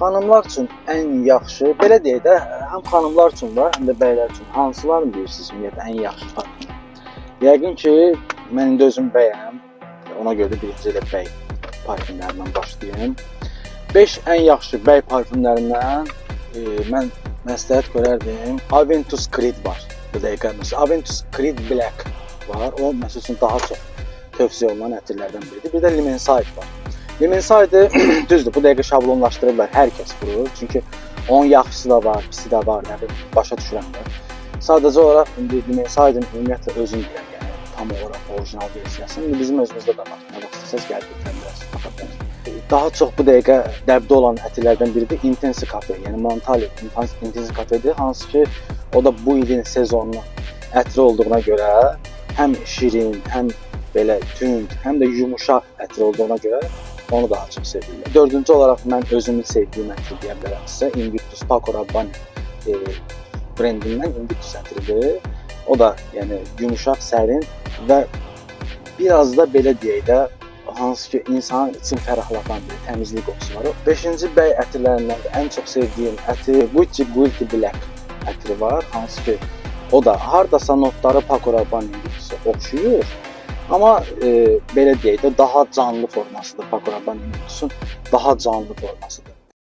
Xanımlar üçün ən yaxşı, belə deyək də, həm xanımlar üçün var, həm də bəylər üçün hansılarını bilirsiniz ümumiyyətlə ən yaxşı parfüm? Yəqin ki, mən indi özüm bəyəm. Ona görə də birinci elə bəy parfümlərindən başlayayım. 5 ən yaxşı bəy parfümlərindən mən məsləhət görərdim. Aventus Creed var. Bu dəqiqə məsələn Aventus Creed Black var. O məsəl üçün daha çox tövsiyə olunan ətirlərdən biridir. Bir də Limenside var. Limenside düzdür, bu dəqiqə şablonlaşdırıblar, hər kəs vurur. Çünki onun yaxşısı da var, pisi də var, başa düşürəm. Sadəcə olaraq indi Limenside'ın ümumiyyətlə özünü deyirəm, yəni tam olaraq orijinal versiyası. İndi bizim özümüzdə də var. Nə vaxt istəsəz gəlib götürərsiniz, baxa bilərsiniz. Daha çox bu dəqiqə dəbdə olan ətirlərdən biridir Intense Cafe, yəni Montale Intense Cafe'dir, hansı ki o da bu ilin sezonunun ətri olduğuna görə həm şirin, həm belə tünd, həm də yumuşaq ətri olduğuna görə onu daha çox sevirəm. Dördüncü olaraq mən özümün sevdiyim ətri deyə bilərəm sizə. Invictus Paco Rabanne brendindən Invictus ətridir. O da yəni yumuşaq, sərin və biraz da belə deyək də hansı ki insanın için fərahlatan bir təmizlik qoxusu var. 5-ci bəy ətirlərindən də ən çox sevdiyim ətir Gucci Guilty Black ətri var. Hansı ki o da hardasa notları Paco Rabanne Invictus'a oxşuyur. Amma belə deyək də daha canlı formasıdır Paco Rabanne Invictus'un daha canlı formasıdır.